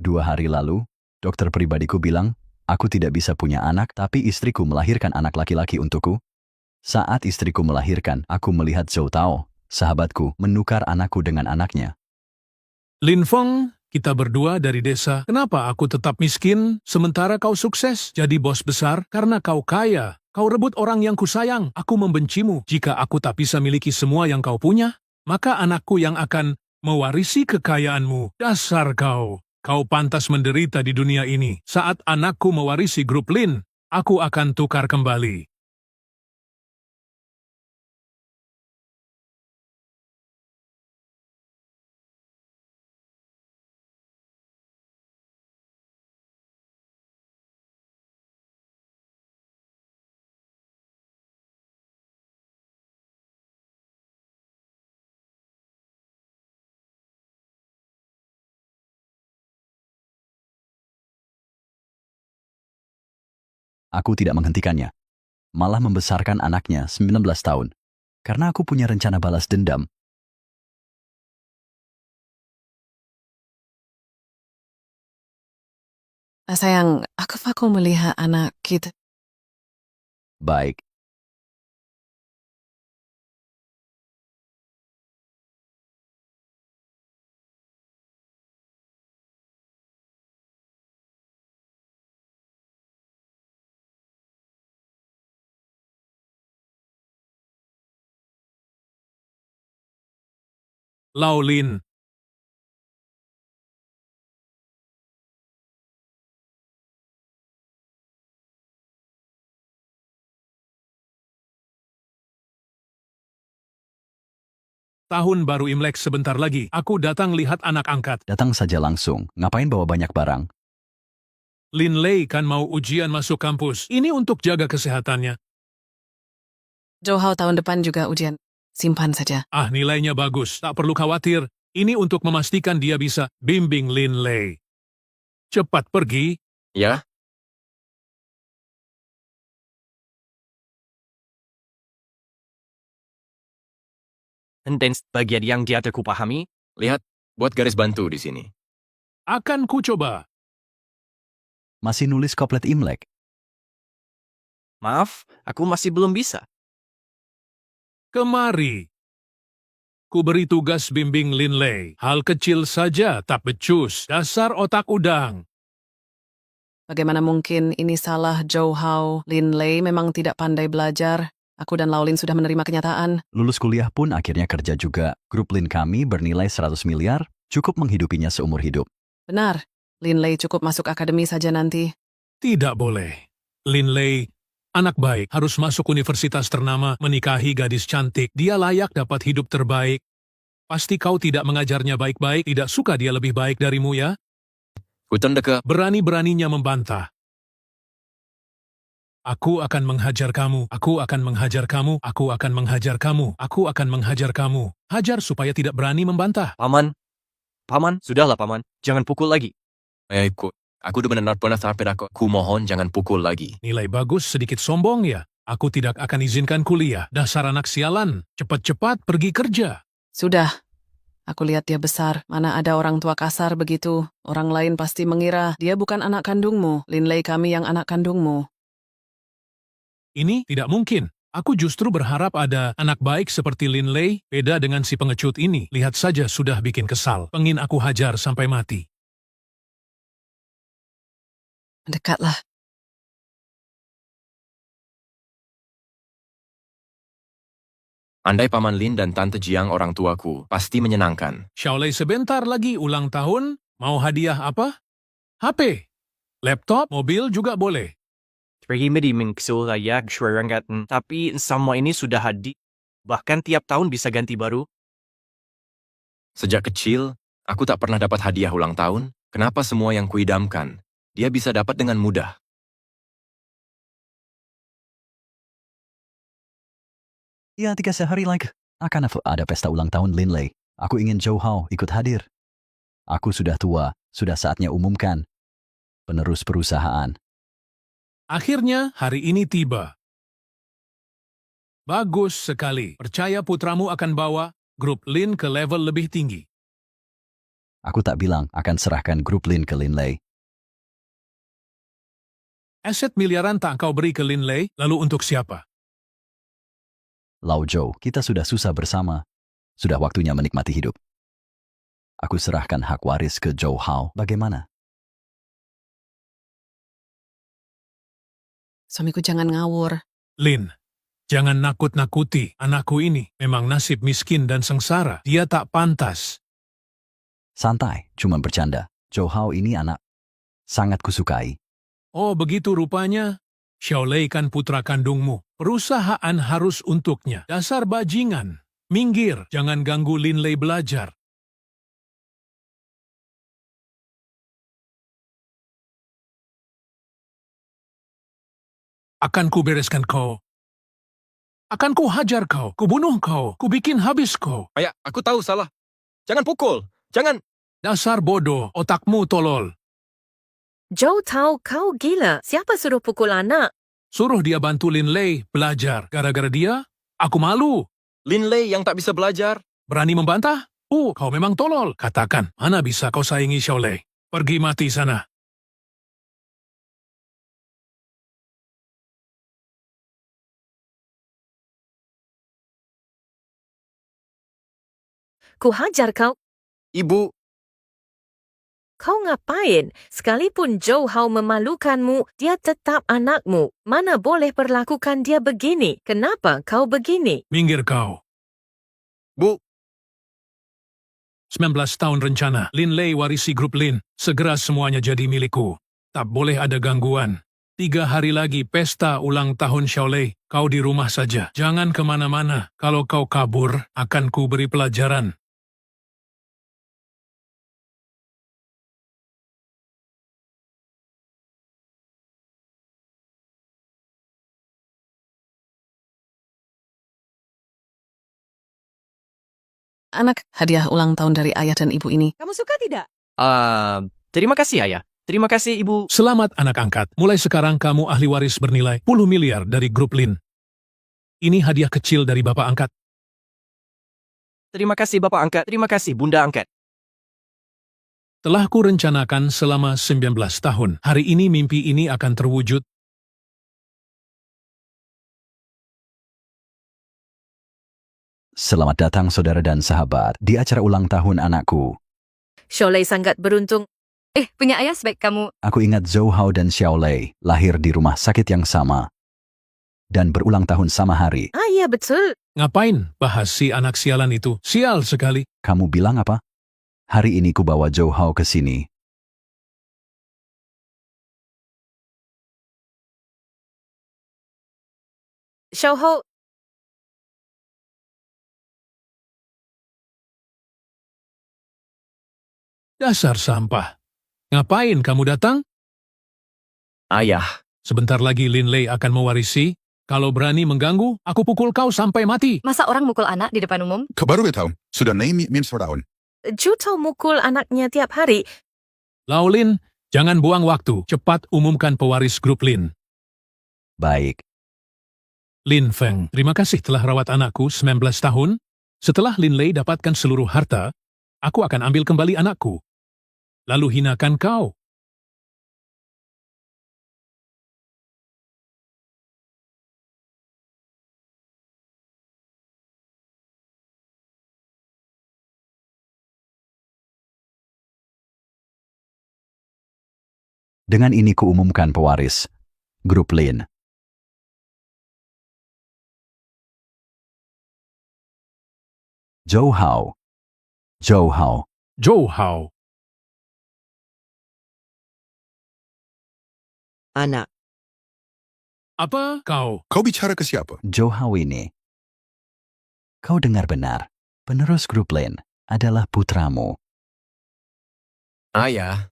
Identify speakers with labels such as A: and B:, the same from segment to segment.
A: 2 hari lalu, dokter pribadiku bilang, aku tidak bisa punya anak, tapi istriku melahirkan anak laki-laki untukku. Saat istriku melahirkan, aku melihat Zhou Tao, sahabatku, menukar anakku dengan anaknya.
B: Lin Feng, kita berdua dari desa. Kenapa aku tetap miskin, sementara kau sukses jadi bos besar? Karena kau kaya. Kau rebut orang yang kusayang. Aku membencimu. Jika aku tak bisa miliki semua yang kau punya, maka anakku yang akan mewarisi kekayaanmu. Dasar kau. Kau pantas menderita di dunia ini. Saat anakku mewarisi grup Lin, aku akan tukar kembali.
A: Aku tidak menghentikannya, malah membesarkan anaknya 19 tahun. Karena aku punya rencana balas dendam.
C: Sayang, aku melihat anak kita.
A: Baik,
B: Lao Lin, tahun baru Imlek sebentar lagi. Aku datang lihat anak angkat.
A: datang saja langsung. Ngapain bawa banyak barang?
B: Lin Lei kan mau ujian masuk kampus. Ini untuk jaga kesehatannya.
C: Zhou Hao tahun depan juga ujian. Simpan saja.
B: Nilainya bagus. Tak perlu khawatir. Ini untuk memastikan dia bisa bimbing Lin Lei. Cepat pergi.
D: Ya, dan bagian yang dia terkupahami,
E: Lihat, buat garis bantu di sini.
B: Akan ku coba.
A: Masih nulis koplet Imlek.
D: maaf, aku masih belum bisa.
B: Kemari. Ku beri tugas bimbing Lin Lei. Hal kecil saja tak becus. Dasar otak udang.
C: Bagaimana mungkin ini salah Zhou Hao? Lin Lei memang tidak pandai belajar. Aku dan Lao Lin sudah menerima kenyataan.
A: Lulus kuliah pun akhirnya kerja juga. Grup Lin kami bernilai 100 miliar, cukup menghidupinya seumur hidup.
C: Benar, Lin Lei cukup masuk akademi saja nanti.
B: Tidak boleh. Lin Lei, anak baik, harus masuk universitas ternama, menikahi gadis cantik. Dia layak dapat hidup terbaik. Pasti kau tidak mengajarnya baik-baik, tidak suka dia lebih baik darimu ya?
E: Hutan dekat.
B: Berani-beraninya membantah. Aku akan menghajar kamu, aku akan menghajar kamu, aku akan menghajar kamu, aku akan menghajar kamu. Hajar supaya tidak berani membantah.
D: Paman, sudahlah paman, jangan pukul lagi.
E: Saya ikut. Aku udah benar-benar sampai aku. Ku mohon jangan pukul lagi.
B: Nilai bagus sedikit sombong ya? Aku tidak akan izinkan kuliah. Dasar anak sialan. Cepat-cepat pergi kerja.
C: Sudah. Aku lihat dia besar. Mana ada orang tua kasar begitu. Orang lain pasti mengira dia bukan anak kandungmu. Lin Lei kami yang anak kandungmu.
B: Ini tidak mungkin. Aku justru berharap ada anak baik seperti Lin Lei, beda dengan si pengecut ini. Lihat saja sudah bikin kesal. Pengin aku hajar sampai mati.
C: Mendekatlah.
E: Andai Paman Lin dan Tante Jiang orang tuaku, pasti menyenangkan.
B: Xiaolei sebentar lagi ulang tahun. Mau hadiah apa? HP. Laptop, mobil juga boleh.
D: Terima mengkesulayak syurangatan, tapi semua ini sudah hadir. Bahkan tiap tahun bisa ganti baru.
E: Sejak kecil, aku tak pernah dapat hadiah ulang tahun. Kenapa semua yang kuidamkan, dia bisa dapat dengan mudah?
A: Ya, 3 hari lagi akan ada pesta ulang tahun Lin Lei. Aku ingin Zhou Hao ikut hadir. Aku sudah tua, sudah saatnya umumkan. Penerus perusahaan.
B: Akhirnya hari ini tiba. Bagus sekali. Percaya putramu akan bawa grup Lin ke level lebih tinggi.
A: Aku tak bilang akan serahkan grup Lin ke Lin Lei.
B: Aset miliaran tak kau beri ke Lin Lei, lalu untuk siapa?
A: Lau Zhou, kita sudah susah bersama. Sudah waktunya menikmati hidup. Aku serahkan hak waris ke Zhou Hao. Bagaimana?
C: Suamiku jangan ngawur.
B: Lin, jangan nakut-nakuti anakku ini. Memang nasib miskin dan sengsara. Dia tak pantas.
A: Santai, cuma bercanda. Zhou Hao ini anak sangat kusukai.
B: Oh, begitu rupanya. Xiao Lei kan putra kandungmu. Perusahaan harus untuknya. Dasar bajingan. Minggir, jangan ganggu Lin Lei belajar. Akan ku bereskan kau. Akan ku hajar kau, ku bunuh kau, ku bikin habis kau.
E: Ayah, aku tahu salah. Jangan pukul. Jangan.
B: Dasar bodoh, otakmu tolol.
F: Zhou Tao, kau gila. Siapa suruh pukul anak?
B: Suruh dia bantu Lin Lei belajar. Gara-gara dia, aku malu.
E: Lin Lei yang tak bisa belajar.
B: Berani membantah? Kau memang tolol. Katakan, mana bisa kau saingi Xiao Lei? Pergi mati sana.
F: Ku hajar kau.
E: Ibu,
F: Kau ngapain? Sekalipun Zhou Hao memalukanmu, dia tetap anakmu. Mana boleh perlakukan dia begini? Kenapa kau begini?
B: Minggir kau.
E: Bu,
B: 19 tahun rencana. Lin Lei warisi grup Lin. Segera semuanya jadi milikku. Tak boleh ada gangguan. 3 hari lagi pesta ulang tahun Xiao Lei. Kau di rumah saja. Jangan kemana-mana. Kalau kau kabur, akan ku beri pelajaran.
C: Anak, hadiah ulang tahun dari ayah dan ibu ini.
G: Kamu suka tidak?
D: Terima kasih, Ayah. Terima kasih, Ibu.
B: Selamat anak angkat. Mulai sekarang kamu ahli waris bernilai 10 miliar dari grup Lin. Ini hadiah kecil dari Bapak angkat.
D: Terima kasih, Bapak angkat. Terima kasih, Bunda angkat.
B: Telah ku rencanakan selama 19 tahun. Hari ini mimpi ini akan terwujud.
A: Selamat datang saudara dan sahabat di acara ulang tahun anakku.
F: Xiao Lei sangat beruntung.
G: Punya ayah sebaik kamu.
A: Aku ingat Zhou Hao dan Xiao Lei lahir di rumah sakit yang sama dan berulang tahun sama hari.
F: Ya betul.
B: Ngapain bahas si anak sialan itu? Sial sekali.
A: Kamu bilang apa? Hari ini ku bawa Zhou Hao ke sini.
F: Xiao Hao,
B: Dasar sampah. Ngapain kamu datang?
E: ayah.
B: Sebentar lagi Lin Lei akan mewarisi. Kalau berani mengganggu, aku pukul kau sampai mati.
G: Masa orang mukul anak di depan umum?
H: Kau baru tahu, sudah naik minus setahun.
F: Zhou Tao mukul anaknya tiap hari.
B: Lau Lin, jangan buang waktu. Cepat umumkan pewaris grup Lin.
A: Baik,
B: Lin Feng, terima kasih telah rawat anakku 19 tahun. Setelah Lin Lei dapatkan seluruh harta, aku akan ambil kembali anakku. Lalu hinakan kau.
A: dengan ini kuumumkan pewaris grup Lin. Zhou Hao. Zhou Hao.
B: Zhou Hao.
I: Anak,
B: Apa kau?
H: Kau bicara ke siapa?
A: Zhou Hao ini. Kau dengar benar. Penerus grup Lin adalah putramu.
J: Ayah,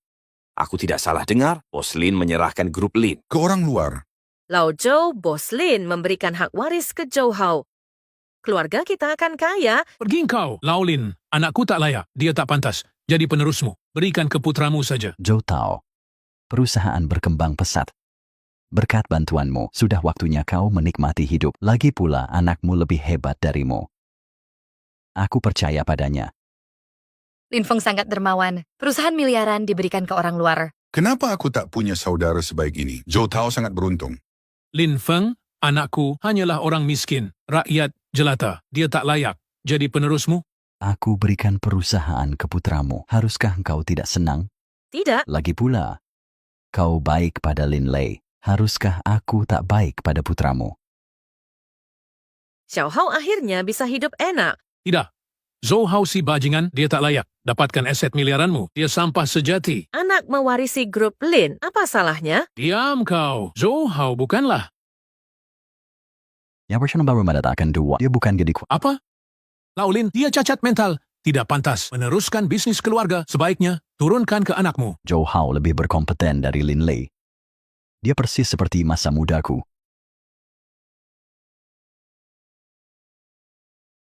J: aku tidak salah dengar. Bos Lin menyerahkan grup Lin.
H: Ke orang luar.
F: Lau Zhou, Bos Lin memberikan hak waris ke Zhou Hao. Keluarga kita akan kaya.
B: Pergi kau, Lau Lin. Anakku tak layak. Dia tak pantas. Jadi penerusmu. Berikan ke putramu saja.
A: Zhou Tao. Perusahaan berkembang pesat. Berkat bantuanmu, sudah waktunya kau menikmati hidup. Lagi pula anakmu lebih hebat darimu. Aku percaya padanya.
G: Lin Feng sangat dermawan. Perusahaan miliaran diberikan ke orang luar.
H: Kenapa aku tak punya saudara sebaik ini? Zhou Tao sangat beruntung.
B: Lin Feng, anakku, hanyalah orang miskin, rakyat jelata. Dia tak layak jadi penerusmu.
A: Aku berikan perusahaan ke putramu. Haruskah engkau tidak senang?
F: Tidak,
A: Lagi pula, kau baik pada Lin Lei. Haruskah aku tak baik pada putramu?
F: Xiao Hao akhirnya bisa hidup enak.
B: Tidak. Zhou Hao si bajingan, dia tak layak. Dapatkan aset miliaranmu. Dia sampah sejati.
F: Anak mewarisi grup Lin, apa salahnya?
B: Diam kau. Zhou Hao bukanlah.
A: Yang bersama baru mendatangkan dua. Dia bukan gadis.
B: Apa? Laulin, dia cacat mental. Tidak pantas meneruskan bisnis keluarga. Sebaiknya turunkan ke anakmu.
A: Zhou Hao lebih berkompeten dari Lin Lei. Dia persis seperti masa mudaku.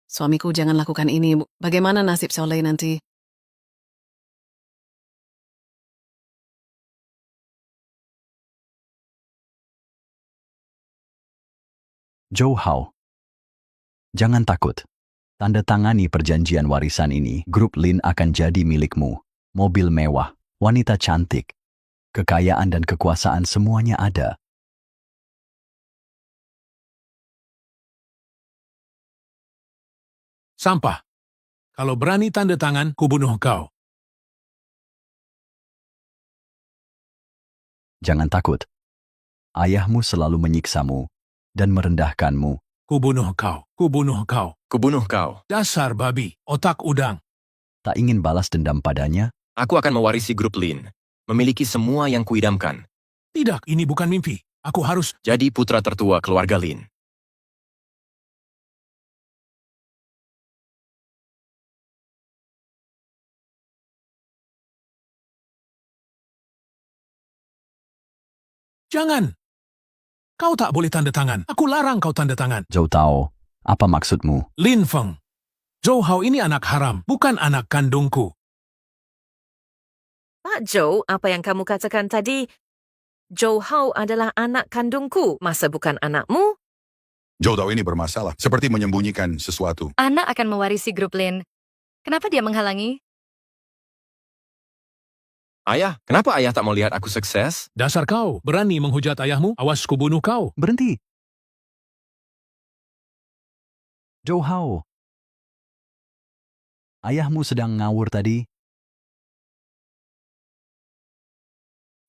C: Suamiku jangan lakukan ini. Bagaimana nasib Xiao Lei nanti?
A: Zhou Hao, jangan takut. Tanda tangani perjanjian warisan ini, grup Lin akan jadi milikmu. Mobil mewah, wanita cantik, kekayaan dan kekuasaan semuanya ada.
B: Sampah. Kalau berani tanda tangan, kubunuh kau.
A: Jangan takut. Ayahmu selalu menyiksamu dan merendahkanmu.
B: Kubunuh kau. Kubunuh kau.
E: Kubunuh kau.
B: Dasar babi. Otak udang.
A: Tak ingin balas dendam padanya,
E: Aku akan mewarisi grup Lin. Memiliki semua yang kuidamkan.
B: Tidak, ini bukan mimpi. Aku harus...
E: Jadi putra tertua keluarga Lin.
B: Jangan. Kau tak boleh tanda tangan. Aku larang kau tanda tangan.
A: Zhou Tao, apa maksudmu?
B: Lin Feng. Zhou Hao ini anak haram, bukan anak kandungku.
F: Pak Zhou, apa yang kamu katakan tadi? Zhou Hao adalah anak kandungku, masa bukan anakmu?
H: Zhou Tao ini bermasalah, seperti menyembunyikan sesuatu.
G: Anak akan mewarisi grup Lin. Kenapa dia menghalangi?
E: Ayah, kenapa ayah tak mau lihat aku sukses?
B: Dasar kau, berani menghujat ayahmu, awas kubunuh kau.
A: Berhenti. Zhou Hao, ayahmu sedang ngawur tadi.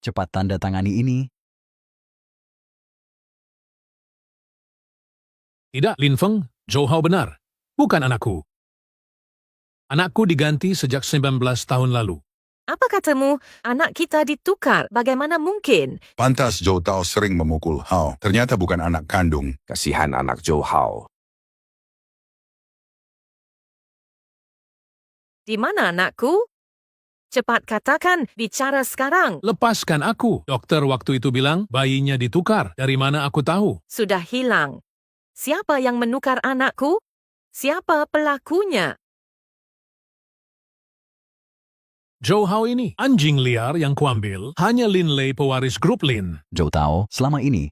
A: Cepat tanda tangani ini.
B: Tidak, Lin Feng, Zhou Hao benar. Bukan anakku. Anakku diganti sejak 19 tahun lalu.
F: Apa katamu? Anak kita ditukar, bagaimana mungkin?
H: Pantas Zhou Tao sering memukul Hao. Ternyata bukan anak kandung.
J: Kasihan anak Zhou Hao.
F: Di mana anakku? Cepat katakan, bicara sekarang.
B: Lepaskan aku. Dokter waktu itu bilang bayinya ditukar. Dari mana aku tahu?
F: Sudah hilang. Siapa yang menukar anakku? Siapa pelakunya?
B: Zhou Hao ini, anjing liar yang kuambil, hanya Lin Lei pewaris grup Lin.
A: Zhou Tao, selama ini,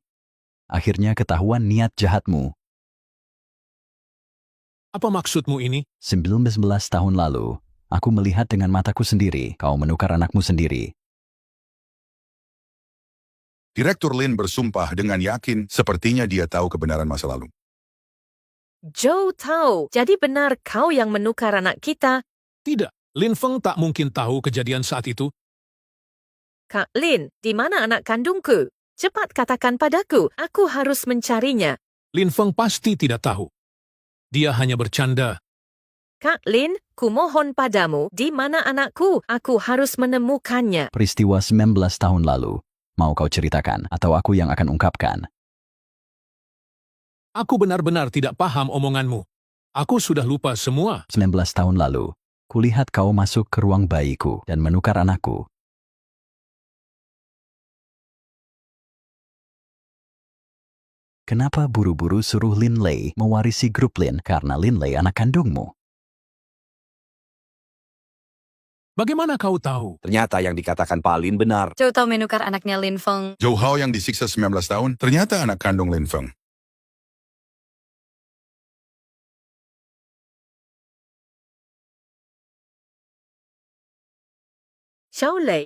A: akhirnya ketahuan niat jahatmu.
B: Apa maksudmu ini?
A: 19 tahun lalu, aku melihat dengan mataku sendiri, kau menukar anakmu sendiri.
H: Direktur Lin bersumpah dengan yakin sepertinya dia tahu kebenaran masa lalu.
F: Zhou Tao, jadi benar kau yang menukar anak kita?
B: Tidak, Lin Feng tak mungkin tahu kejadian saat itu.
F: Kak Lin, di mana anak kandungku? Cepat katakan padaku, aku harus mencarinya.
B: Lin Feng pasti tidak tahu. Dia hanya bercanda.
F: Kak Lin, kumohon padamu, di mana anakku? Aku harus menemukannya.
A: Peristiwa 19 tahun lalu, mau kau ceritakan atau aku yang akan ungkapkan?
B: Aku benar-benar tidak paham omonganmu. Aku sudah lupa semua.
A: 19 tahun lalu, kulihat kau masuk ke ruang bayiku dan menukar anakku. Kenapa buru-buru suruh Lin Lei mewarisi grup Lin karena Lin Lei anak kandungmu?
B: Bagaimana kau tahu?
J: Ternyata yang dikatakan Pak Lin benar.
G: Zhou Tao menukar anaknya Lin Feng.
H: Zhou Hao yang disiksa 19 tahun, ternyata anak kandung Lin Feng.
F: Xiaolei.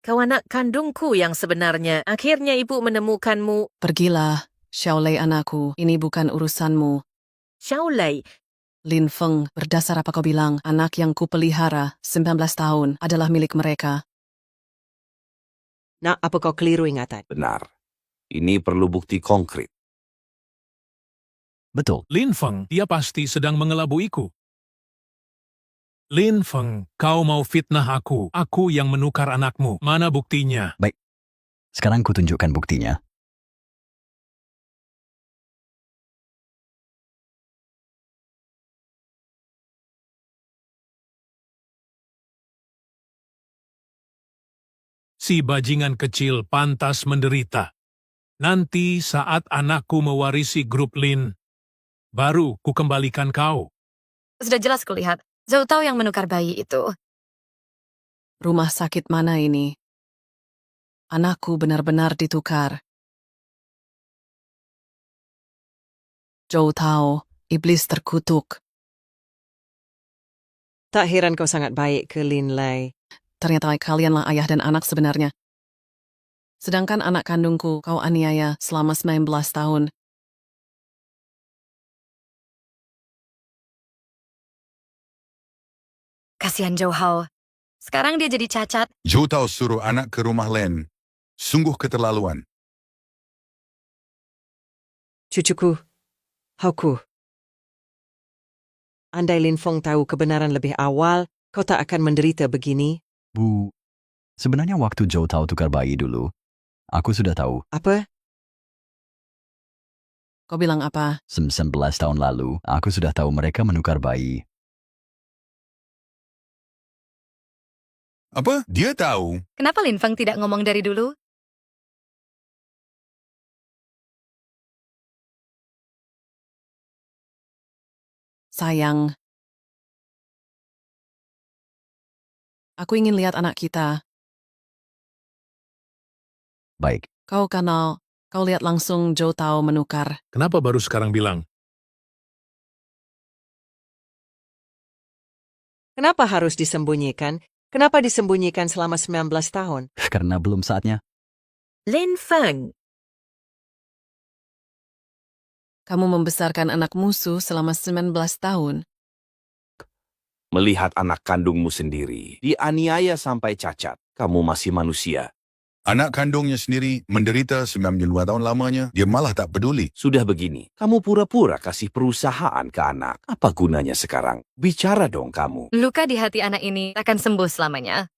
F: Kau anak kandungku yang sebenarnya. Akhirnya ibu menemukanmu.
C: Pergilah, Xiaolei anakku, ini bukan urusanmu.
F: Xiaolei,
C: Lin Feng, berdasar apa kau bilang, anak yang kupelihara, 19 tahun, adalah milik mereka.
I: Nak, apa kau keliru ingatan?
J: Benar. Ini perlu bukti konkret.
A: Betul.
B: Lin Feng, dia pasti sedang mengelabuiku. Lin Feng, kau mau fitnah aku. Aku yang menukar anakmu. Mana buktinya?
A: Sekarang kutunjukkan buktinya.
B: Si bajingan kecil pantas menderita. Nanti saat anakku mewarisi grup Lin, baru kukembalikan kau.
G: Sudah jelas kulihat. Zhou Tao yang menukar bayi itu.
C: Rumah sakit mana ini? Anakku benar-benar ditukar. Zhou Tao, iblis terkutuk.
I: Tak heran kau sangat baik ke Lin Lei.
C: Ternyata kalianlah ayah dan anak sebenarnya. Sedangkan anak kandungku kau aniaya selama 19 tahun.
G: Kasihan Zhou Hao. Sekarang dia jadi cacat.
H: Zhou Tao suruh anak ke rumah Len. Sungguh keterlaluan.
I: Cucuku, Hauku. Andai Lin Feng tahu kebenaran lebih awal, kau tak akan menderita begini.
A: Bu, sebenarnya waktu Zhou Tao tukar bayi dulu, aku sudah tahu.
I: Apa?
C: Kau bilang apa?
A: 19 tahun lalu, aku sudah tahu mereka menukar bayi.
H: Apa? Dia tahu?
G: Kenapa Lin Feng tidak ngomong dari dulu?
C: Sayang. Aku ingin lihat anak kita.
A: Baik,
C: Kau kenal, kau lihat langsung Zhou Tao menukar.
B: Kenapa baru sekarang bilang?
I: Kenapa harus disembunyikan? Kenapa disembunyikan selama 19 tahun?
A: karena belum saatnya.
F: Lin Feng.
C: Kamu membesarkan anak musuh selama 19 tahun.
J: Melihat anak kandungmu sendiri, dianiaya sampai cacat. Kamu masih manusia.
H: Anak kandungnya sendiri menderita 92 tahun lamanya. Dia malah tak peduli.
J: Sudah begini, kamu pura-pura kasih perusahaan ke anak. Apa gunanya sekarang? Bicara dong kamu.
G: Luka di hati anak ini akan sembuh selamanya.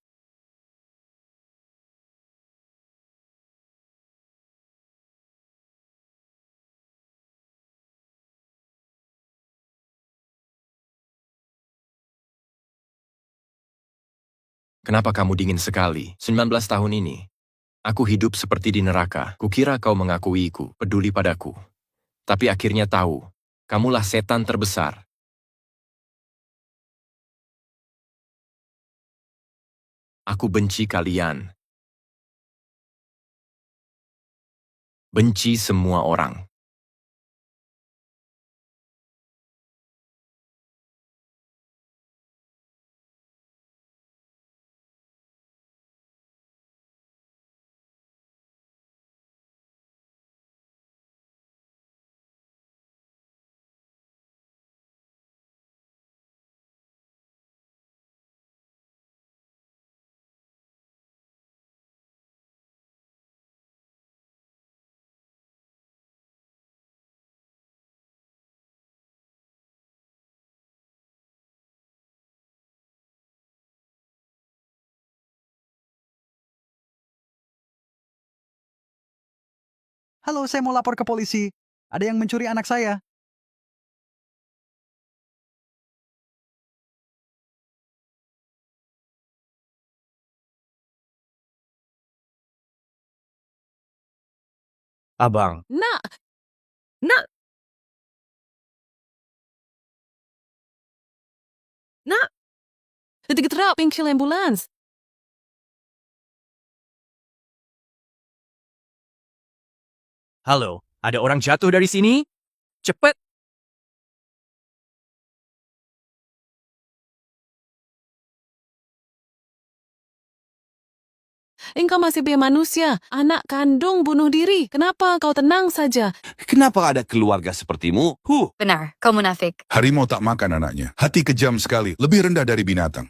E: Kenapa kamu dingin sekali? 19 tahun ini, aku hidup seperti di neraka. Kukira kau mengakuiku, peduli padaku. Tapi akhirnya tahu, kamulah setan terbesar. Aku benci kalian. Benci semua orang.
A: Halo, saya mau lapor ke polisi. Ada yang mencuri anak saya.
D: Abang,
C: Nak!
F: Nak! Nak!
C: Terap, pingkil ambulans.
D: halo, ada orang jatuh dari sini? Cepet!
C: engkau masih biar manusia. Anak kandung bunuh diri. Kenapa kau tenang saja?
J: Kenapa ada keluarga sepertimu?
G: Benar, kau munafik.
H: Harimau tak makan anaknya. Hati kejam sekali, lebih rendah dari binatang.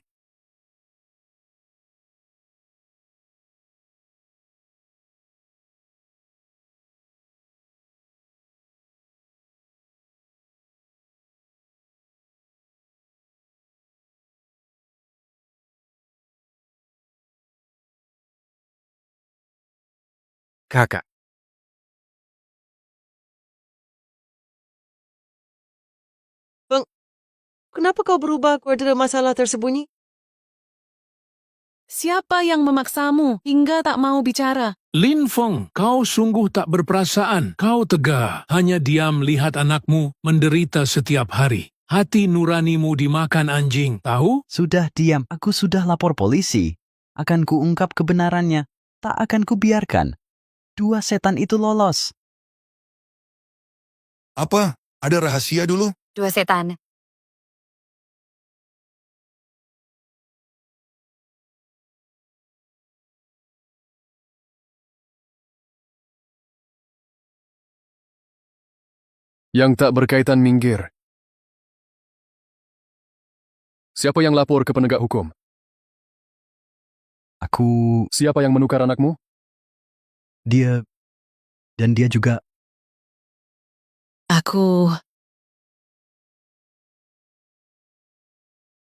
D: Kakak,
I: Kenapa kau berubah keluar dari masalah tersembunyi?
C: Siapa yang memaksamu hingga tak mau bicara?
B: Lin Feng, kau sungguh tak berperasaan. Kau tegah, hanya diam lihat anakmu menderita setiap hari. Hati nuranimu dimakan anjing, tahu?
A: Sudah diam, aku sudah lapor polisi. Akan kuungkap kebenarannya. Tak akan kubiarkan. Dua setan itu lolos.
H: Apa? Ada rahasia dulu?
G: Dua setan.
K: Yang tak berkaitan minggir. Siapa yang lapor ke penegak hukum?
A: Aku,
K: Siapa yang menukar anakmu?
A: dia, dan dia juga.
C: Aku...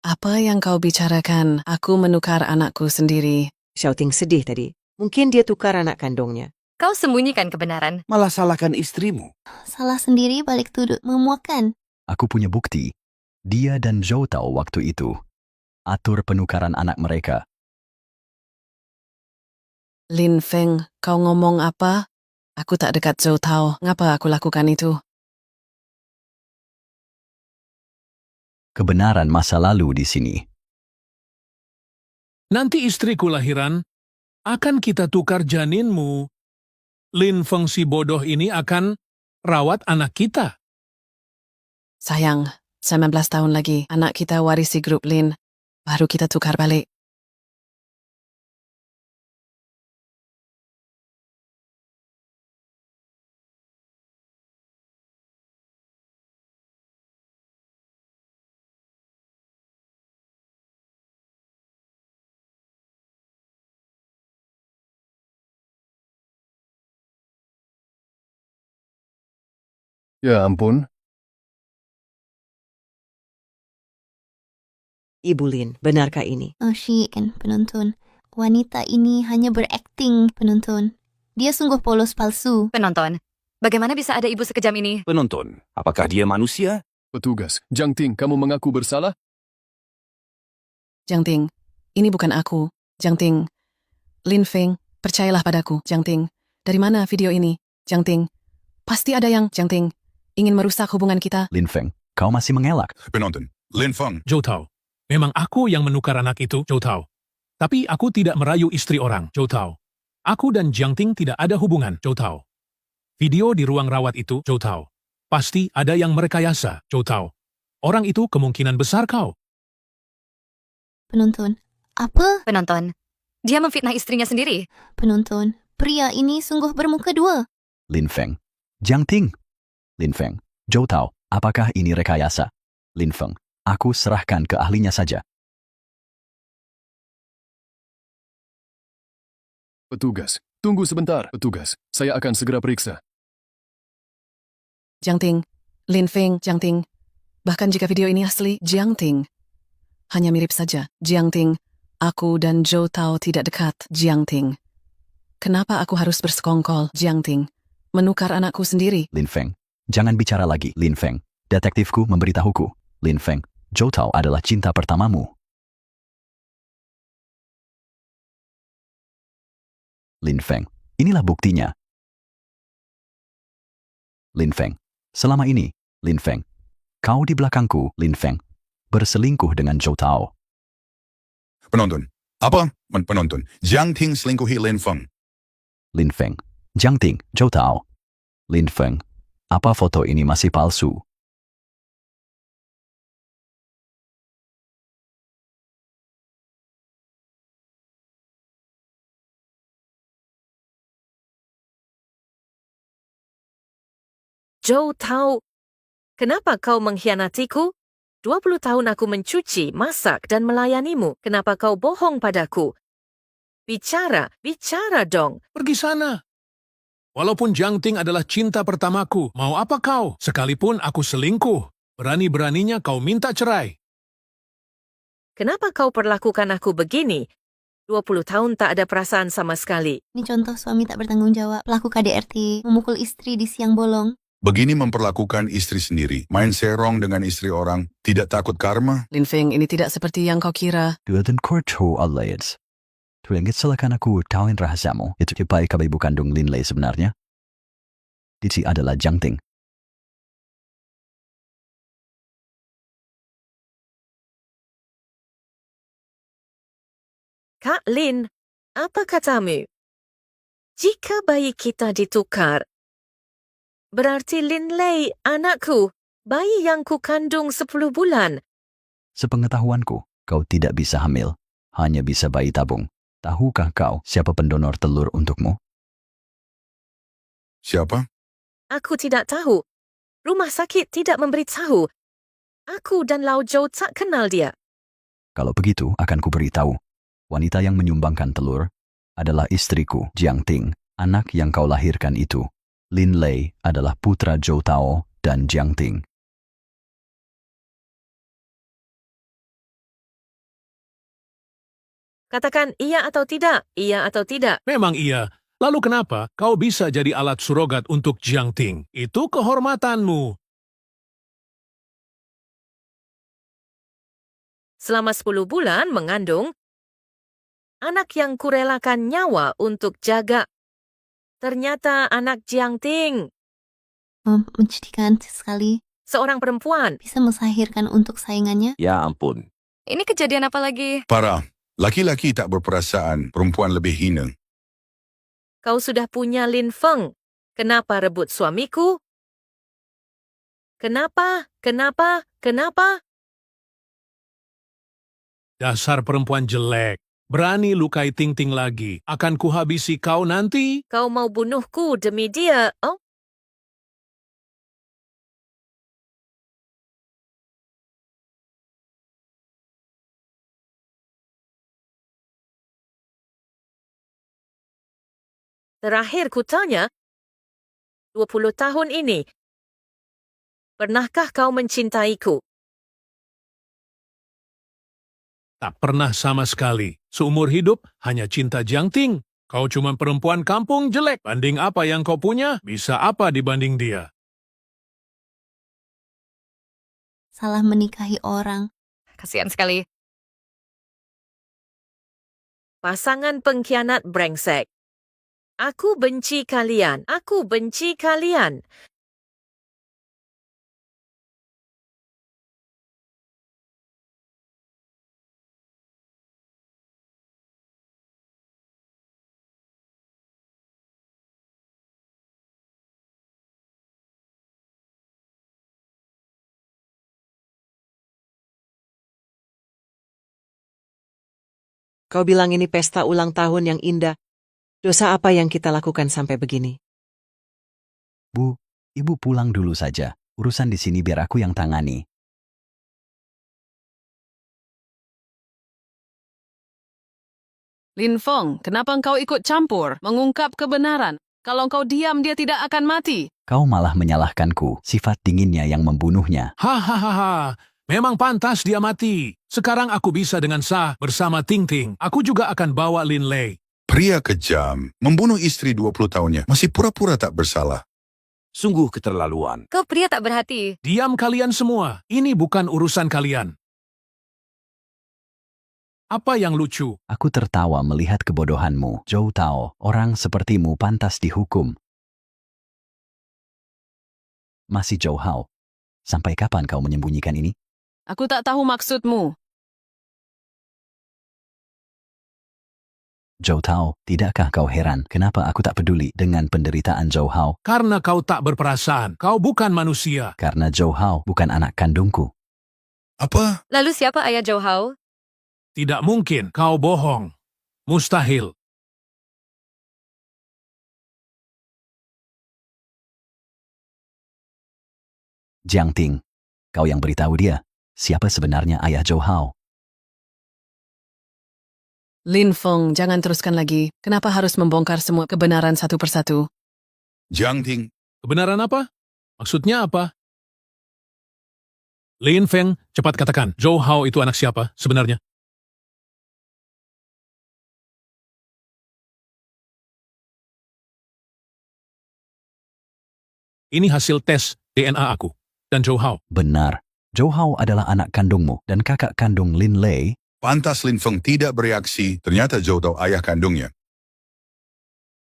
C: Apa yang kau bicarakan? Aku menukar anakku sendiri.
I: Shouting sedih tadi. Mungkin dia tukar anak kandungnya.
G: Kau sembunyikan kebenaran.
J: Malah salahkan istrimu.
L: Salah sendiri balik tuduh memuakan.
A: Aku punya bukti. Dia dan Zhou Tao waktu itu. Atur penukaran anak mereka.
C: Lin Feng, kau ngomong apa? Aku tak dekat Zhou Tao. Ngapa aku lakukan itu?
A: Kebenaran masa lalu di sini.
B: Nanti istriku lahiran, akan kita tukar janinmu. Lin Feng si bodoh ini akan rawat anak kita.
C: Sayang, 19 tahun lagi anak kita warisi grup Lin. Baru kita tukar balik.
K: Ya ampun.
I: Ibu Lin, benarkah ini?
L: Oh kan penonton. Wanita ini hanya berakting penonton. Dia sungguh polos palsu.
G: Penonton, bagaimana bisa ada ibu sekejam ini?
J: Penonton, apakah dia manusia?
K: Petugas, Jiang Ting, kamu mengaku bersalah?
C: Jiang Ting, ini bukan aku. Jiang Ting. Lin Feng, percayalah padaku, Jiang Ting. Dari mana video ini? Jiang Ting. Pasti ada yang, Jiang Ting, ingin merusak hubungan kita.
A: Lin Feng, kau masih mengelak.
H: Penonton, Lin Feng,
B: Zhou Tao, memang aku yang menukar anak itu, Zhou Tao. Tapi aku tidak merayu istri orang, Zhou Tao. Aku dan Jiang Ting tidak ada hubungan, Zhou Tao. Video di ruang rawat itu, Zhou Tao. Pasti ada yang merekayasa, Zhou Tao. Orang itu kemungkinan besar kau.
L: Penonton, apa?
G: Penonton, dia memfitnah istrinya sendiri.
L: Penonton, pria ini sungguh bermuka dua.
A: Lin Feng, Jiang Ting. Lin Feng, Zhou Tao, apakah ini rekayasa? Lin Feng, aku serahkan ke ahlinya saja.
K: Petugas, tunggu sebentar. Petugas, saya akan segera periksa.
C: Jiang Ting, Lin Feng, Jiang Ting. Bahkan jika video ini asli, Jiang Ting. Hanya mirip saja, Jiang Ting. Aku dan Zhou Tao tidak dekat, Jiang Ting. Kenapa aku harus bersekongkol, Jiang Ting? Menukar anakku sendiri.
A: Lin Feng, jangan bicara lagi, Lin Feng. Detektifku memberitahuku. Lin Feng, Zhou Tao adalah cinta pertamamu. Lin Feng, inilah buktinya. Lin Feng, selama ini, Lin Feng, kau di belakangku, Lin Feng, berselingkuh dengan Zhou Tao.
H: penonton. Apa? Penonton, Jiang Ting selingkuhi Lin Feng.
A: Lin Feng, Jiang Ting, Zhou Tao. Lin Feng, apa foto ini masih palsu?
F: Zhou Tao. Kenapa kau mengkhianatiku? 20 tahun aku mencuci, masak dan melayanimu. Kenapa kau bohong padaku? Bicara dong.
B: Pergi sana. Walaupun Jiang Ting adalah cinta pertamaku, mau apa kau? Sekalipun aku selingkuh, berani-beraninya kau minta cerai.
F: Kenapa kau perlakukan aku begini? 20 tahun tak ada perasaan sama sekali.
L: Ini contoh suami tak bertanggung jawab. Pelaku KDRT memukul istri di siang bolong.
H: Begini memperlakukan istri sendiri. Main serong dengan istri orang. Tidak takut karma?
C: Lin Feng, ini tidak seperti yang kau kira.
A: Duatan korto alayats. Tuangit silakan aku tahuin rahasiamu. Itu kipai kabai ibu kandung Lin Lei sebenarnya. Dici adalah Jiang Ting.
F: Kak Lin, apa katamu? Jika bayi kita ditukar, berarti Lin Lei anakku, bayi yang ku kandung 10 bulan.
A: Sepengetahuanku, kau tidak bisa hamil. Hanya bisa bayi tabung. Tahukah kau siapa pendonor telur untukmu?
H: Siapa?
F: Aku tidak tahu. Rumah sakit tidak memberitahu. Aku dan Lau Zhou tak kenal dia.
A: Kalau begitu, akan kuberitahu. Wanita yang menyumbangkan telur adalah istriku, Jiang Ting. Anak yang kau lahirkan itu, Lin Lei, adalah putra Zhou Tao dan Jiang Ting.
F: Katakan iya atau tidak, iya atau tidak.
B: Memang iya. Lalu kenapa kau bisa jadi alat surogat untuk Jiang Ting? Itu kehormatanmu.
F: Selama 10 bulan mengandung anak yang kurelakan nyawa untuk jaga. Ternyata anak Jiang Ting,
L: Menyedihkan sekali.
F: seorang perempuan.
L: Bisa melahirkan untuk saingannya.
J: Ya ampun.
G: Ini kejadian apa lagi?
H: Parah. Laki-laki tak berperasaan, perempuan lebih hina.
F: Kau sudah punya Lin Feng. Kenapa rebut suamiku? Kenapa?
B: Dasar perempuan jelek. Berani lukai Ting Ting lagi. Akan kuhabisi kau nanti.
F: Kau mau bunuhku demi dia? Oh, terakhir ku tanya, 20 tahun ini, pernahkah kau mencintaiku?
B: Tak pernah sama sekali. Seumur hidup hanya cinta Jiang Ting. Kau cuma perempuan kampung jelek. Banding apa yang kau punya, bisa apa dibanding dia?
L: Salah menikahi orang.
G: Kasihan sekali.
F: Pasangan pengkhianat brengsek. Aku benci kalian. Aku benci kalian.
I: Kau bilang ini pesta ulang tahun yang indah. Dosa apa yang kita lakukan sampai begini?
A: Bu, ibu pulang dulu saja. Urusan di sini biar aku yang tangani.
C: Lin Feng, kenapa engkau ikut campur, mengungkap kebenaran? Kalau engkau diam, dia tidak akan mati.
A: Kau malah menyalahkanku, sifat dinginnya yang membunuhnya.
B: Hahaha, memang pantas dia mati. Sekarang aku bisa dengan sah bersama Ting Ting. Aku juga akan bawa Lin Lei.
H: Pria kejam, membunuh istri 20 tahunnya, masih pura-pura tak bersalah.
J: Sungguh keterlaluan.
G: Kau pria tak berhati.
B: Diam kalian semua, ini bukan urusan kalian. Apa yang lucu?
A: Aku tertawa melihat kebodohanmu, Zhou Tao. Orang sepertimu pantas dihukum. Masih Zhou Hao. Sampai kapan kau menyembunyikan ini?
C: Aku tak tahu maksudmu.
A: Zhou Tao, tidakkah kau heran kenapa aku tak peduli dengan penderitaan Zhou Hao?
B: Karena kau tak berperasaan. Kau bukan manusia.
A: Karena Zhou Hao bukan anak kandungku.
H: Apa?
G: Lalu siapa ayah Zhou Hao?
B: Tidak mungkin kau bohong. Mustahil.
A: Jiang Ting, kau yang beritahu dia, siapa sebenarnya ayah Zhou Hao?
C: Lin Feng, jangan teruskan lagi. Kenapa harus membongkar semua kebenaran satu persatu?
H: Jiang Ting,
B: Kebenaran apa? Maksudnya apa? Lin Feng, cepat katakan, Zhou Hao itu anak siapa sebenarnya? Ini hasil tes DNA aku dan Zhou Hao.
A: Benar, Zhou Hao adalah anak kandungmu dan kakak kandung Lin Lei.
H: pantas Lin Feng tidak bereaksi, ternyata Zhou Tao ayah kandungnya.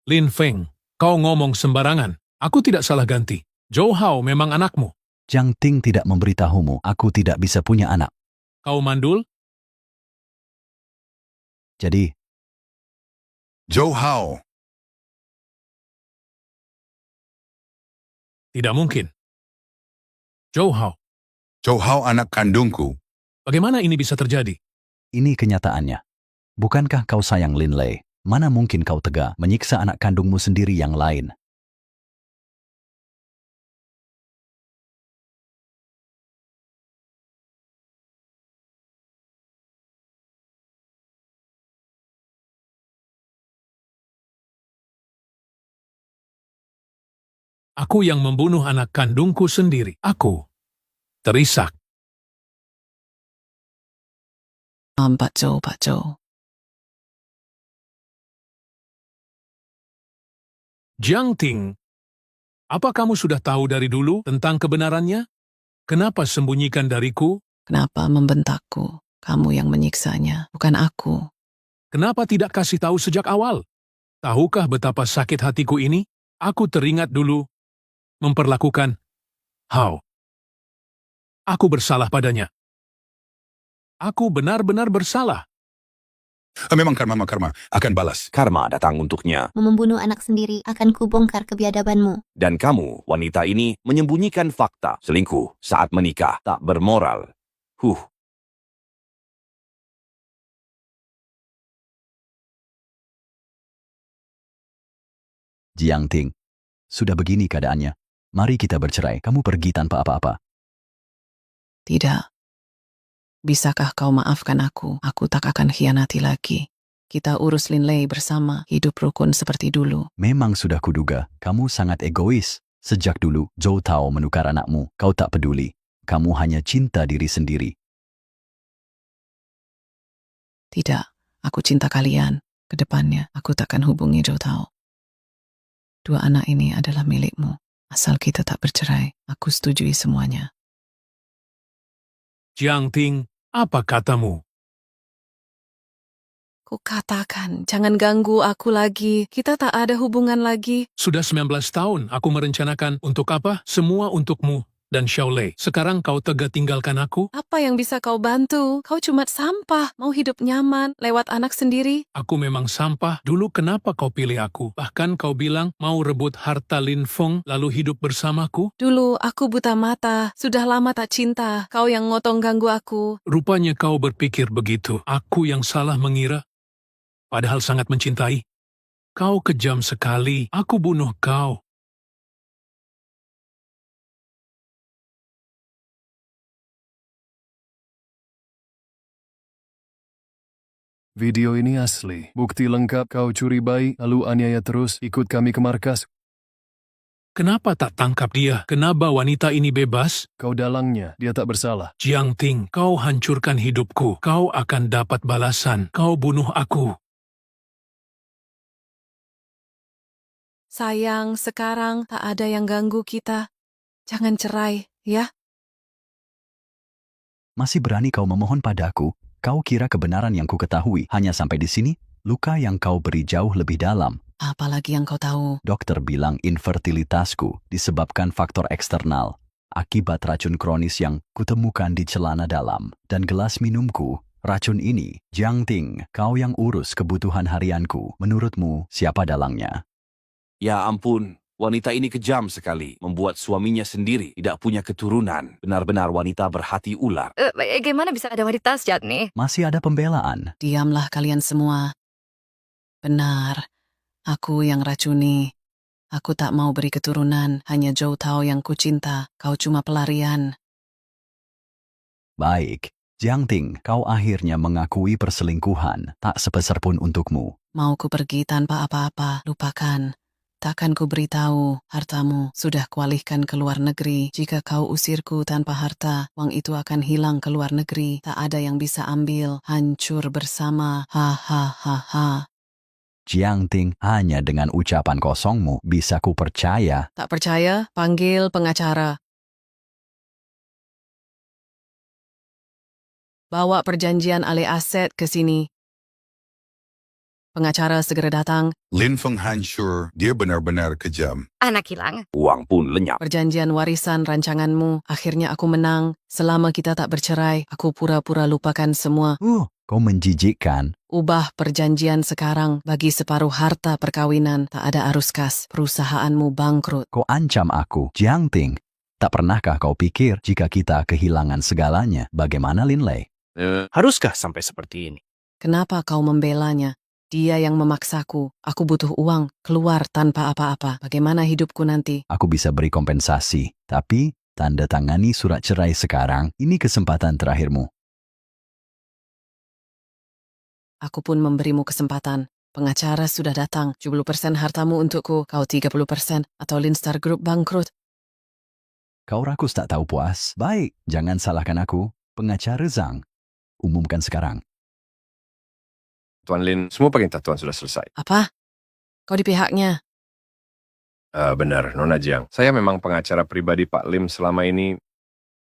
B: Lin Feng, kau ngomong sembarangan. Aku tidak salah ganti. Zhou Hao memang anakmu.
A: Jiang Ting tidak memberitahumu, aku tidak bisa punya anak.
B: Kau mandul?
A: Jadi,
H: Zhou Hao,
B: Tidak mungkin. Zhou Hao,
H: Zhou Hao anak kandungku.
B: bagaimana ini bisa terjadi?
A: ini kenyataannya. Bukankah kau sayang Lin Lei? Mana mungkin kau tega menyiksa anak kandungmu sendiri yang lain?
B: Aku yang membunuh anak kandungku sendiri. Aku terisak.
C: Pak Zhou.
B: Jiang Ting, apa kamu sudah tahu dari dulu tentang kebenarannya? Kenapa sembunyikan dariku?
C: Kenapa membentakku? Kamu yang menyiksanya, bukan aku.
B: Kenapa tidak kasih tahu sejak awal? Tahukah betapa sakit hatiku ini? Aku teringat dulu memperlakukan Hao. Aku bersalah padanya. Aku benar-benar bersalah.
H: Memang karma akan balas.
J: Karma datang untuknya.
L: Membunuh anak sendiri akan kubongkar kebiadabanmu.
J: Dan kamu, wanita ini, menyembunyikan fakta selingkuh saat menikah, tak bermoral.
A: Jiang Ting, sudah begini keadaannya. Mari kita bercerai, kamu pergi tanpa apa-apa.
C: Tidak. Bisakah kau maafkan aku? Aku tak akan khianati lagi. Kita urus Lin Lei bersama, hidup rukun seperti dulu.
A: Memang sudah kuduga, kamu sangat egois. Sejak dulu, Zhou Tao menukar anakmu, kau tak peduli. Kamu hanya cinta diri sendiri.
C: Tidak, aku cinta kalian. Kedepannya, aku takkan hubungi Zhou Tao. Dua anak ini adalah milikmu. Asal kita tak bercerai, aku setujui semuanya.
B: Jiang Ting, apa katamu?
C: Kukatakan, jangan ganggu aku lagi. Kita tak ada hubungan lagi.
B: Sudah 19 tahun aku merencanakan untuk apa? Semua untukmu dan Xiaolei. Sekarang kau tega tinggalkan aku?
C: Apa yang bisa kau bantu? Kau cuma sampah. Mau hidup nyaman lewat anak sendiri?
B: Aku memang sampah. Dulu kenapa kau pilih aku? Bahkan kau bilang mau rebut harta Lin Feng lalu hidup bersamaku?
C: Dulu aku buta mata. Sudah lama tak cinta. Kau yang ngotong ganggu aku.
B: Rupanya kau berpikir begitu. Aku yang salah mengira. Padahal sangat mencintai. Kau kejam sekali. Aku bunuh kau.
K: Video ini asli. Bukti lengkap kau curi bayi, lalu aniaya terus, ikut kami ke markas.
B: Kenapa tak tangkap dia? Kenapa wanita ini bebas?
K: Kau dalangnya, dia tak bersalah.
B: Jiang Ting, kau hancurkan hidupku. Kau akan dapat balasan. Kau bunuh aku.
C: Sayang, sekarang tak ada yang ganggu kita. Jangan cerai, ya?
A: Masih berani kau memohon padaku? Kau kira kebenaran yang ku ketahui hanya sampai di sini? Luka yang kau beri jauh lebih dalam.
C: Apalagi yang kau tahu?
A: Dokter bilang infertilitasku disebabkan faktor eksternal. Akibat racun kronis yang kutemukan di celana dalam. Dan gelas minumku, racun ini. Jiang Ting, kau yang urus kebutuhan harianku. Menurutmu, siapa dalangnya?
J: Ya ampun, wanita ini kejam sekali. Membuat suaminya sendiri tidak punya keturunan. Benar-benar wanita berhati ular.
G: Bagaimana bisa ada wanita sejahat nih?
A: Masih ada pembelaan.
C: Diamlah kalian semua. Benar, aku yang racuni. Aku tak mau beri keturunan, hanya Zhou Tao yang kucinta. Kau cuma pelarian.
A: Baik, Jiang Ting, kau akhirnya mengakui perselingkuhan, tak sepeser pun untukmu.
C: Mau ku pergi tanpa apa-apa, lupakan. Takkan ku beritahu, hartamu sudah kualihkan ke luar negeri. Jika kau usirku tanpa harta, uang itu akan hilang ke luar negeri. Tak ada yang bisa ambil, hancur bersama. Ha ha ha ha.
A: Jiang Ting, hanya dengan ucapan kosongmu bisa ku percaya.
C: Tak percaya? Panggil pengacara. Bawa perjanjian alih aset ke sini. Pengacara segera datang.
H: Lin Feng hancur, dia benar-benar kejam.
G: Anak hilang.
J: Uang pun lenyap.
C: Perjanjian warisan rancanganmu. Akhirnya aku menang. Selama kita tak bercerai, aku pura-pura lupakan semua.
A: Kau menjijikkan.
C: Ubah perjanjian sekarang. Bagi separuh harta perkawinan. Tak ada arus kas. Perusahaanmu bangkrut.
A: Kau ancam aku, Jiang Ting. Tak pernahkah kau pikir jika kita kehilangan segalanya, bagaimana Lin Lei?
D: Haruskah sampai seperti ini?
C: Kenapa kau membelanya? Dia yang memaksaku. Aku butuh uang. Keluar tanpa apa-apa. Bagaimana hidupku nanti?
A: Aku bisa beri kompensasi, tapi tanda tangani surat cerai sekarang. Ini kesempatan terakhirmu.
C: Aku pun memberimu kesempatan. Pengacara sudah datang. 70% hartamu untukku. Kau 30%. Atau Linstar Group bangkrut.
A: Kau rakus tak tahu puas? Baik, jangan salahkan aku. Pengacara Zhang. Umumkan sekarang.
M: Tuan Lin, semua perintah Tuan sudah selesai.
C: Apa? Kau di pihaknya?
M: Benar, Nona Jiang. Saya memang pengacara pribadi Pak Lim selama ini.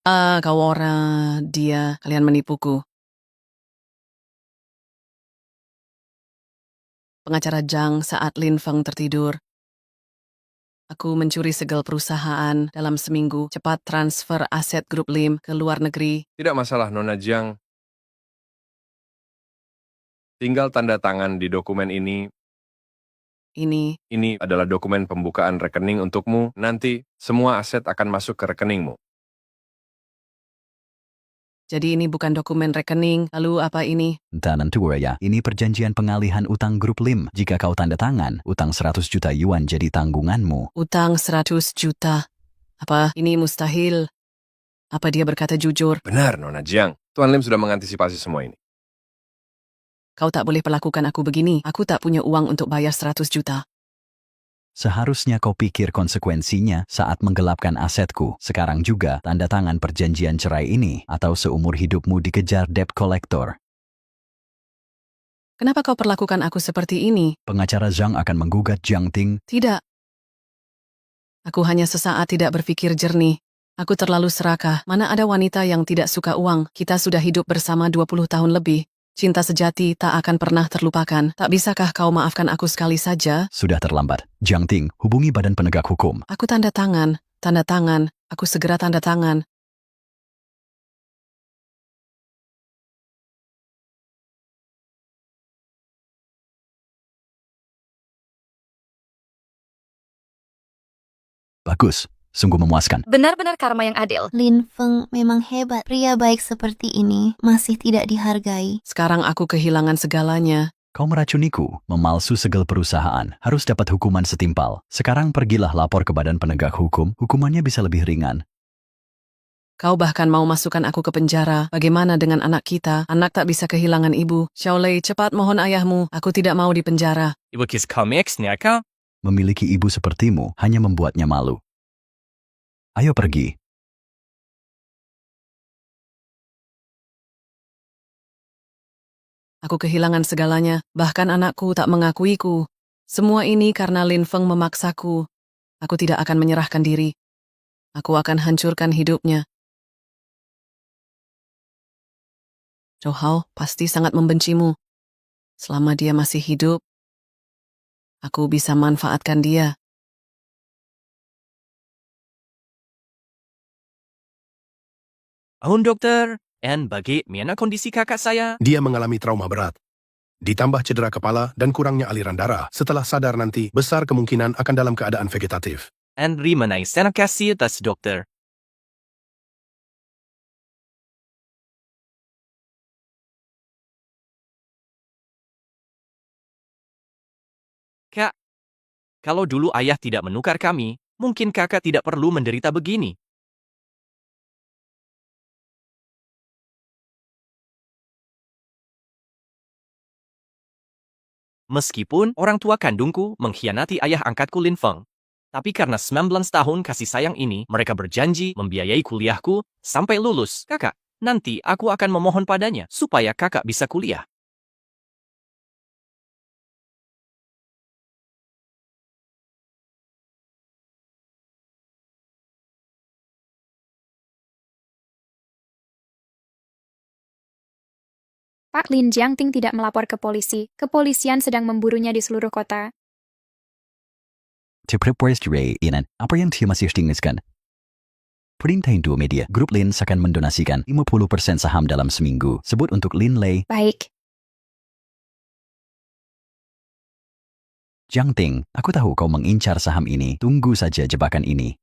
C: Kau orang dia. Kalian menipuku. Pengacara Zhang saat Lin Feng tertidur. Aku mencuri segel perusahaan dalam seminggu. Cepat transfer aset grup Lim ke luar negeri.
M: Tidak masalah, Nona Jiang. Tinggal tanda tangan di dokumen ini. Ini adalah dokumen pembukaan rekening untukmu. Nanti, semua aset akan masuk ke rekeningmu.
C: Jadi ini bukan dokumen rekening. Lalu apa ini?
A: Tentu ya, ini perjanjian pengalihan utang grup Lim. Jika kau tanda tangan, utang 100 juta yuan jadi tanggunganmu.
C: Utang 100 juta. Apa? Ini mustahil. Apa dia berkata jujur?
M: Benar, Nona Jiang. Tuan Lim sudah mengantisipasi semua ini.
C: Kau tak boleh perlakukan aku begini. Aku tak punya uang untuk bayar 100 juta.
A: Seharusnya kau pikir konsekuensinya saat menggelapkan asetku. Sekarang juga tanda tangan perjanjian cerai ini atau seumur hidupmu dikejar debt collector.
C: Kenapa kau perlakukan aku seperti ini?
A: Pengacara Zhang akan menggugat Jiang Ting.
C: Tidak. Aku hanya sesaat tidak berpikir jernih. Aku terlalu serakah. Mana ada wanita yang tidak suka uang? Kita sudah hidup bersama 20 tahun lebih. Cinta sejati tak akan pernah terlupakan. Tak bisakah kau maafkan aku sekali saja?
A: Sudah terlambat. Jiang Ting, hubungi badan penegak hukum.
C: Aku tanda tangan. Tanda tangan. Aku segera tanda tangan.
A: Bagus, sungguh memuaskan.
G: Benar-benar karma yang adil.
L: Lin Feng memang hebat. Pria baik seperti ini masih tidak dihargai.
C: Sekarang aku kehilangan segalanya.
A: Kau meracuniku, memalsu segel perusahaan, harus dapat hukuman setimpal. Sekarang pergilah lapor ke badan penegak hukum, hukumannya bisa lebih ringan.
C: Kau bahkan mau masukkan aku ke penjara. Bagaimana dengan anak kita? Anak tak bisa kehilangan ibu. Xiaolei, cepat mohon ayahmu. Aku tidak mau di penjara.
D: Ibu kis comics ni akak?
A: Memiliki ibu sepertimu hanya membuatnya malu. Ayo pergi.
C: Aku kehilangan segalanya, bahkan anakku tak mengakuiku. Semua ini karena Lin Feng memaksaku. Aku tidak akan menyerahkan diri. Aku akan hancurkan hidupnya. Zhou Hao pasti sangat membencimu. Selama dia masih hidup, aku bisa manfaatkan dia.
D: Ahun dokter, and bagaimana kondisi kakak saya?
N: Dia mengalami trauma berat. Ditambah cedera kepala dan kurangnya aliran darah. Setelah sadar nanti, besar kemungkinan akan dalam keadaan vegetatif.
D: And terima kasih atas dokter. Kak, Kalau dulu ayah tidak menukar kami, mungkin kakak tidak perlu menderita begini. Meskipun orang tua kandungku mengkhianati ayah angkatku Lin Feng. Tapi karena 19 tahun kasih sayang ini, mereka berjanji membiayai kuliahku sampai lulus. Kakak, nanti aku akan memohon padanya supaya kakak bisa kuliah.
O: Pak Lin Jiangting tidak melapor ke polisi. Kepolisian sedang memburunya di seluruh kota.
A: Inan, apa yang dia masih tinggalkan? Perintah Indo Media, grup Lin akan mendonasikan 50% saham dalam seminggu. Sebut untuk Lin Lei.
O: Baik.
A: Jiang Ting, aku tahu kau mengincar saham ini. Tunggu saja jebakan ini.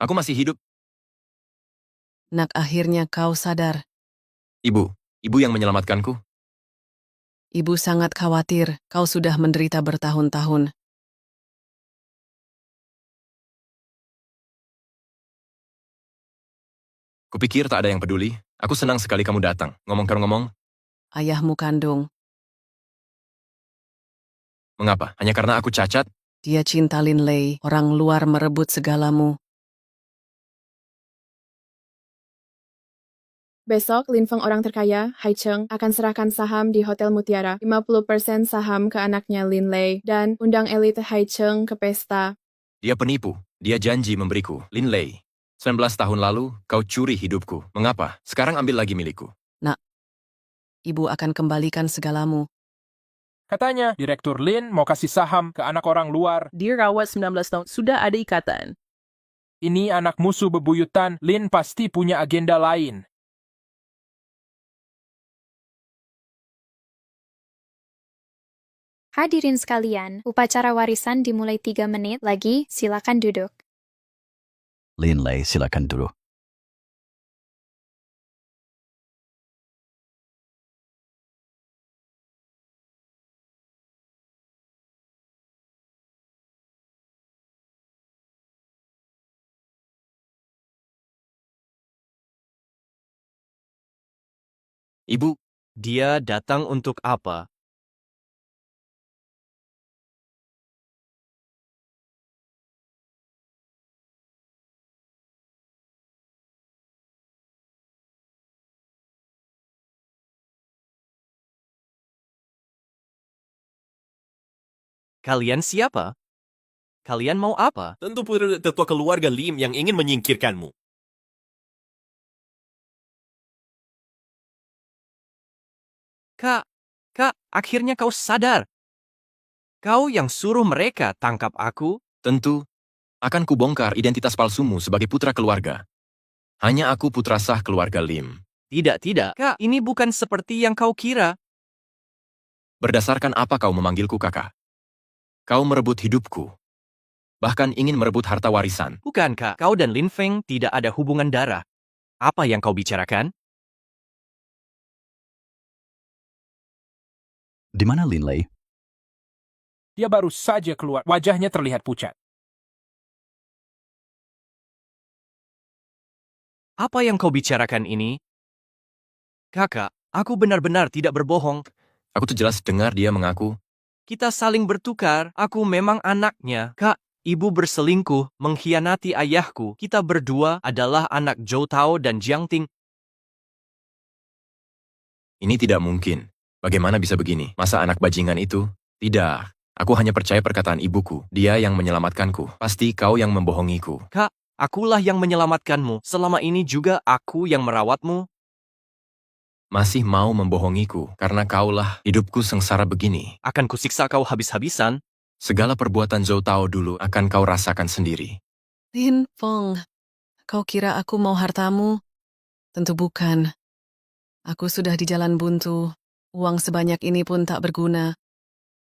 E: Aku masih hidup.
C: Nak, akhirnya kau sadar.
E: Ibu yang menyelamatkanku.
C: Ibu sangat khawatir. Kau sudah menderita bertahun-tahun.
E: Kupikir tak ada yang peduli. Aku senang sekali kamu datang. Ngomong-ngomong,
C: Ayahmu kandung.
E: mengapa? Hanya karena aku cacat?
C: Dia cinta Lin Lei. Orang luar merebut segalamu.
O: Besok, Lin Feng orang terkaya, Hai Cheng, akan serahkan saham di Hotel Mutiara. 50% saham ke anaknya Lin Lei. Dan undang elit Hai Cheng ke pesta.
E: Dia penipu. Dia janji memberiku. Lin Lei. 19 tahun lalu, kau curi hidupku. Mengapa? Sekarang ambil lagi milikku.
C: Nak, ibu akan kembalikan segalamu.
P: Katanya, Direktur Lin mau kasih saham ke anak orang luar.
Q: Dia rawat 19 tahun, sudah ada ikatan.
P: Ini anak musuh bebuyutan, Lin pasti punya agenda lain.
O: Hadirin sekalian, upacara warisan dimulai 3 menit lagi, silakan duduk.
A: Lin Lei, silakan duduk.
D: Ibu, dia datang untuk apa? Kalian siapa? Kalian mau apa?
R: Tentu putri tetua keluarga Lim yang ingin menyingkirkanmu.
D: Kak, akhirnya kau sadar. Kau yang suruh mereka tangkap aku?
E: Tentu, akan kubongkar identitas palsumu sebagai putra keluarga. Hanya aku putra sah keluarga Lim.
D: Tidak, Kak, ini bukan seperti yang kau kira.
E: Berdasarkan apa kau memanggilku kakak? Kau merebut hidupku. Bahkan ingin merebut harta warisan.
D: Bukan, Kak, kau dan Lin Feng tidak ada hubungan darah. Apa yang kau bicarakan?
A: Di mana Lin Lei?
P: Dia baru saja keluar, wajahnya terlihat pucat.
D: Apa yang kau bicarakan ini? Kakak, aku benar-benar tidak berbohong.
E: Aku tuh jelas dengar dia mengaku.
D: Kita saling bertukar, aku memang anaknya. Kak, ibu berselingkuh, mengkhianati ayahku. Kita berdua adalah anak Zhou Tao dan Jiang Ting.
E: Ini tidak mungkin. Bagaimana bisa begini? Masa anak bajingan itu? Tidak. Aku hanya percaya perkataan ibuku. Dia yang menyelamatkanku. Pasti kau yang membohongiku.
D: Kak, akulah yang menyelamatkanmu. Selama ini juga aku yang merawatmu.
E: Masih mau membohongiku, karena kaulah hidupku sengsara begini.
D: Akan kusiksa kau habis-habisan.
E: Segala perbuatan Zhou Tao dulu akan kau rasakan sendiri.
C: Lin Feng, kau kira aku mau hartamu? Tentu bukan. Aku sudah di jalan buntu. Uang sebanyak ini pun tak berguna.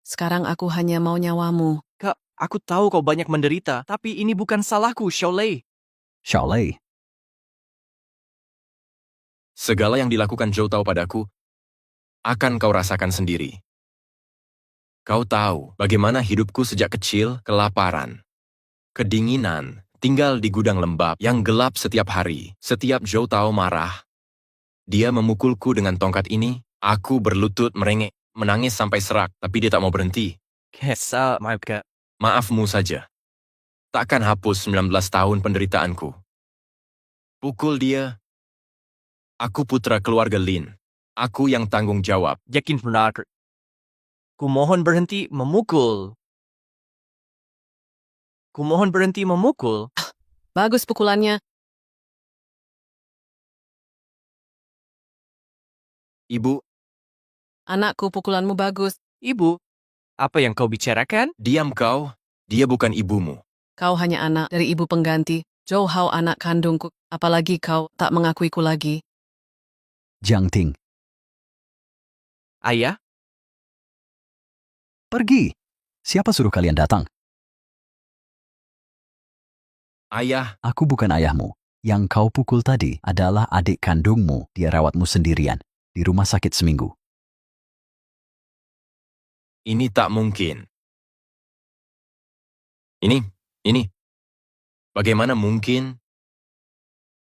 C: Sekarang aku hanya mau nyawamu.
D: Kak, aku tahu kau banyak menderita, tapi ini bukan salahku, Xiaolei.
A: Xiaolei,
E: Segala yang dilakukan Zhou Tao padaku, akan kau rasakan sendiri. Kau tahu bagaimana hidupku sejak kecil kelaparan, kedinginan, tinggal di gudang lembab yang gelap setiap hari. Setiap Zhou Tao marah, dia memukulku dengan tongkat ini. Aku berlutut merengek, menangis sampai serak, tapi dia tak mau berhenti.
D: Kesa, maaf kak.
E: Maafmu saja. Takkan hapus 19 tahun penderitaanku. Pukul dia. Aku putra keluarga Lin. Aku yang tanggung jawab.
D: Yakin benar. Kumohon berhenti memukul. Kumohon berhenti memukul.
C: Bagus pukulannya.
E: Ibu,
C: Anakku, pukulanmu bagus.
D: Ibu, apa yang kau bicarakan?
E: diam kau. Dia bukan ibumu.
C: Kau hanya anak dari ibu pengganti. Zhou Hao anak kandungku. Apalagi kau tak mengakuiku lagi.
A: Jiang Ting,
D: Ayah,
A: pergi. Siapa suruh kalian datang?
E: Ayah,
A: Aku bukan ayahmu. Yang kau pukul tadi adalah adik kandungmu. Dia rawatmu sendirian di rumah sakit seminggu.
E: ini tak mungkin. Ini. Bagaimana mungkin?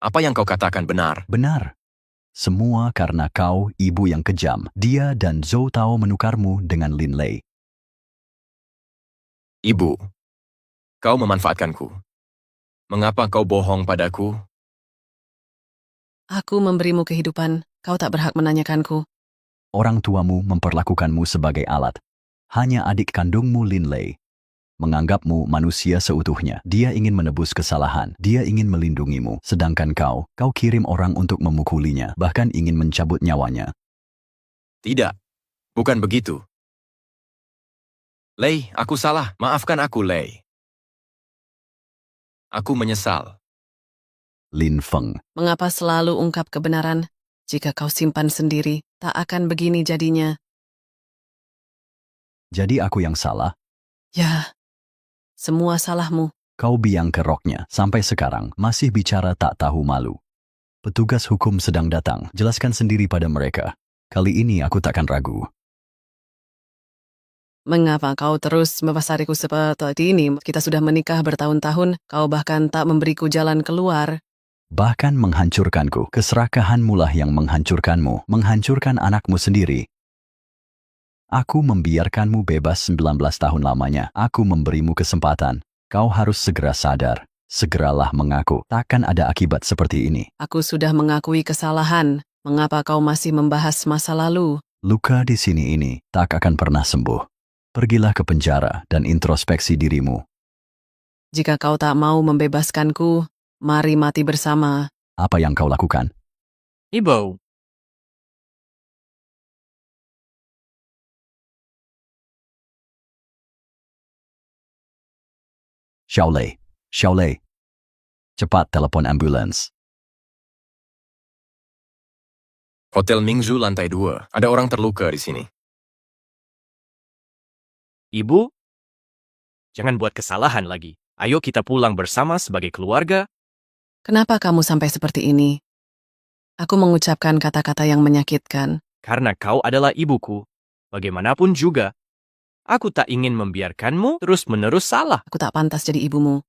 E: Apa yang kau katakan benar?
A: Benar. Semua karena kau ibu yang kejam. Dia dan Zhou Tao menukarmu dengan Lin Lei.
E: Ibu, kau memanfaatkanku. Mengapa kau bohong padaku?
C: Aku memberimu kehidupan. Kau tak berhak menanyakanku.
A: Orang tuamu memperlakukanmu sebagai alat. Hanya adik kandungmu Lin Lei menganggapmu manusia seutuhnya. Dia ingin menebus kesalahan. Dia ingin melindungimu. Sedangkan kau kirim orang untuk memukulinya, bahkan ingin mencabut nyawanya.
E: Tidak, bukan begitu. Lei, aku salah. Maafkan aku, Lei. Aku menyesal.
A: Lin Feng,
C: Mengapa selalu ungkap kebenaran? Jika kau simpan sendiri, tak akan begini jadinya.
A: jadi aku yang salah?
C: Ya, semua salahmu.
A: Kau biang keroknya. Sampai sekarang masih bicara tak tahu malu. Petugas hukum sedang datang. Jelaskan sendiri pada mereka. Kali ini aku takkan ragu.
C: Mengapa kau terus mempasariku seperti ini? Kita sudah menikah bertahun-tahun, kau bahkan tak memberiku jalan keluar.
A: Bahkan menghancurkanku. Keserakahanmu lah yang menghancurkanmu. Menghancurkan anakmu sendiri. Aku membiarkanmu bebas 19 tahun lamanya. Aku memberimu kesempatan. Kau harus segera sadar. Segeralah mengaku. Takkan ada akibat seperti ini.
C: Aku sudah mengakui kesalahan. Mengapa kau masih membahas masa lalu?
A: Luka di sini ini tak akan pernah sembuh. Pergilah ke penjara dan introspeksi dirimu.
C: Jika kau tak mau membebaskanku, mari mati bersama.
A: Apa yang kau lakukan?
D: Ibu.
A: Xiaolei. Cepat telepon ambulans.
E: Hotel Mingzhu lantai 2. Ada orang terluka di sini.
D: Ibu, jangan buat kesalahan lagi. Ayo kita pulang bersama sebagai keluarga.
C: Kenapa kamu sampai seperti ini? Aku mengucapkan kata-kata yang menyakitkan.
D: Karena kau adalah ibuku. Bagaimanapun juga, aku tak ingin membiarkanmu terus-menerus salah.
C: Aku tak pantas jadi ibumu.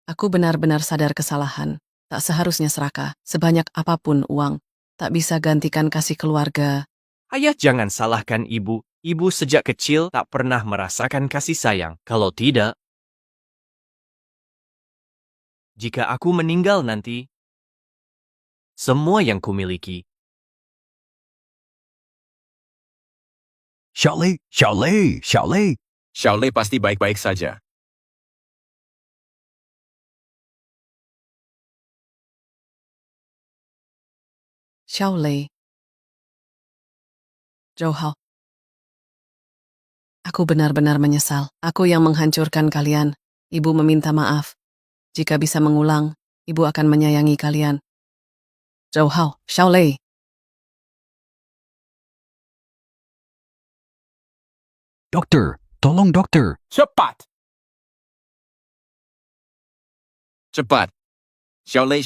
C: Aku benar-benar sadar kesalahan. Tak seharusnya serakah. Sebanyak apapun uang, tak bisa gantikan kasih keluarga.
D: Ayah, jangan salahkan ibu. Ibu sejak kecil tak pernah merasakan kasih sayang. Kalau tidak, jika aku meninggal nanti, semua yang kumiliki.
A: Xiaolei.
E: Xiaolei pasti baik-baik saja.
C: Xiaolei. Zhou Hao. Aku benar-benar menyesal. Aku yang menghancurkan kalian. Ibu meminta maaf. Jika bisa mengulang, ibu akan menyayangi kalian. Zhou Hao, Xiaolei.
A: Dokter, tolong dokter.
P: Cepat!
E: Cepat.
M: Xiaolei,